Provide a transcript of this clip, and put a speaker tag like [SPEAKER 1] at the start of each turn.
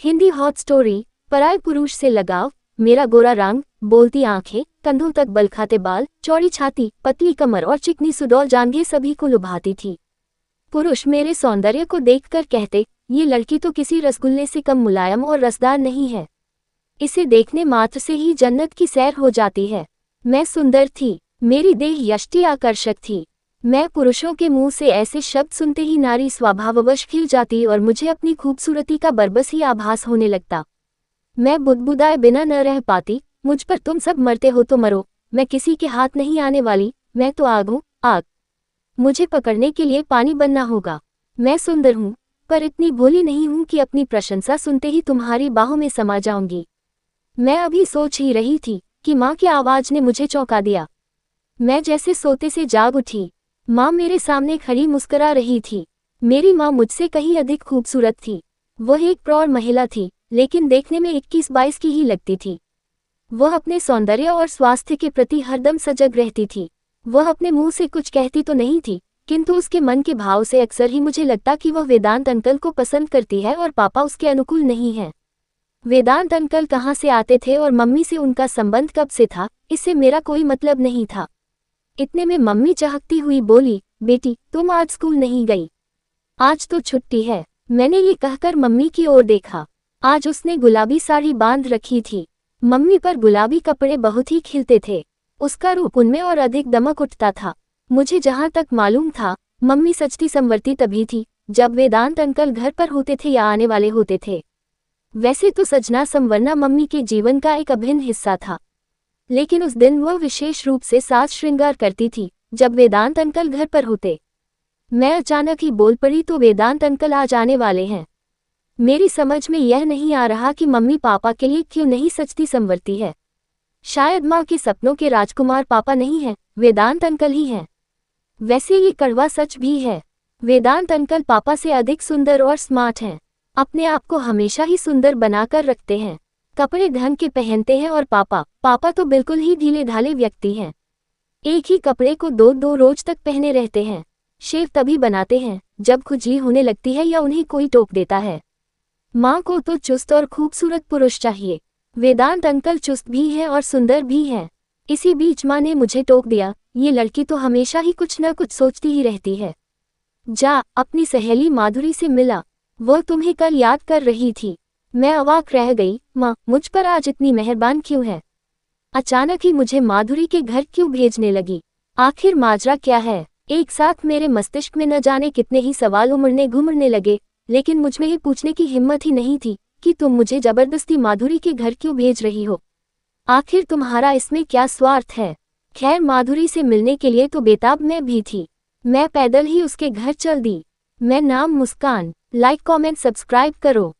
[SPEAKER 1] Hindi hot story. पराये पुरुष से लगाव। मेरा गोरा रंग, बोलती आंखें, कंधों तक बल खाते बाल, चौड़ी छाती, पतली कमर और चिकनी सुडौल जांघें सभी को लुभाती थी। पुरुष मेरे सौंदर्य को देखकर कहते, ये लड़की तो किसी रसगुल्ले से कम मुलायम और रसदार नहीं है। इसे देखने मात्र से ही जन्नत की सैर हो जाती है। मैं सुंदर थी, मेरी देह यष्टि आकर्षक थी। मैं पुरुषों के मुंह से ऐसे शब्द सुनते ही नारी स्वभाववश खिल जाती और मुझे अपनी खूबसूरती का बरबस ही आभास होने लगता। मैं बुदबुदाए बिना न रह पाती, मुझ पर तुम सब मरते हो तो मरो, मैं किसी के हाथ नहीं आने वाली, मैं तो आग हूँ, आग। मुझे पकड़ने के लिए पानी बनना होगा। मैं सुंदर हूँ, पर इतनी भोली नहीं हूँ कि अपनी प्रशंसा सुनते ही तुम्हारी बाहों में समा जाऊंगी। मैं अभी सोच ही रही थी कि माँ की आवाज ने मुझे चौंका दिया। मैं जैसे सोते से जाग उठी। माँ मेरे सामने खड़ी मुस्कुरा रही थी। मेरी माँ मुझसे कहीं अधिक खूबसूरत थी। वह एक प्रौढ़ महिला थी, लेकिन देखने में 21-22 की ही लगती थी। वह अपने सौंदर्य और स्वास्थ्य के प्रति हरदम सजग रहती थी। वह अपने मुंह से कुछ कहती तो नहीं थी, किंतु उसके मन के भाव से अक्सर ही मुझे लगता कि वह वेदांत अंकल को पसंद करती है और पापा उसके अनुकूल नहीं है। वेदांत अंकल कहाँ से आते थे और मम्मी से उनका संबंध कब से था, इससे मेरा कोई मतलब नहीं था। इतने में मम्मी चहकती हुई बोली, बेटी तुम आज स्कूल नहीं गई, आज तो छुट्टी है। मैंने ये कहकर मम्मी की ओर देखा। आज उसने गुलाबी साड़ी बांध रखी थी। मम्मी पर गुलाबी कपड़े बहुत ही खिलते थे। उसका रूप उनमें और अधिक दमक उठता था। मुझे जहाँ तक मालूम था, मम्मी सजती संवरती तभी थी जब वेदांत अंकल घर पर होते थे या आने वाले होते थे। वैसे तो सजना संवरना मम्मी के जीवन का एक अभिन्न हिस्सा था, लेकिन उस दिन वह विशेष रूप से साज श्रृंगार करती थी जब वेदांत अंकल घर पर होते। मैं अचानक ही बोल पड़ी, तो वेदांत अंकल आज आने वाले हैं। मेरी समझ में यह नहीं आ रहा कि मम्मी पापा के लिए क्यों नहीं सजती संवरती है। शायद माँ के सपनों के राजकुमार पापा नहीं हैं, वेदांत अंकल ही हैं। वैसे ये कड़वा सच भी है, वेदांत अंकल पापा से अधिक सुंदर और स्मार्ट हैं। अपने आप को हमेशा ही सुंदर बनाकर रखते हैं, कपड़े ढंग के पहनते हैं। और पापा तो बिल्कुल ही ढीले ढाले व्यक्ति हैं। एक ही कपड़े को दो रोज तक पहने रहते हैं। शेव तभी बनाते हैं जब खुजली होने लगती है या उन्हें कोई टोक देता है। माँ को तो चुस्त और खूबसूरत पुरुष चाहिए। वेदांत अंकल चुस्त भी हैं और सुंदर भी हैं। इसी बीच माँ ने मुझे टोक दिया, ये लड़की तो हमेशा ही कुछ न कुछ सोचती ही रहती है। जा अपनी सहेली माधुरी से मिला, वह तुम्हें कल याद कर रही थी। मैं अवाक रह गई, माँ मुझ पर आज इतनी मेहरबान क्यों है? अचानक ही मुझे माधुरी के घर क्यों भेजने लगी? आखिर माजरा क्या है? एक साथ मेरे मस्तिष्क में न जाने कितने ही सवाल उमड़ने घुमड़ने लगे, लेकिन मुझमें ये पूछने की हिम्मत ही नहीं थी कि तुम मुझे जबरदस्ती माधुरी के घर क्यों भेज रही हो। आखिर तुम्हारा इसमें क्या स्वार्थ है? खैर, माधुरी से मिलने के लिए तो बेताब मैं भी थी। मैं पैदल ही उसके घर चल दी। मैं नाम मुस्कान। लाइक कमेंट सब्सक्राइब करो।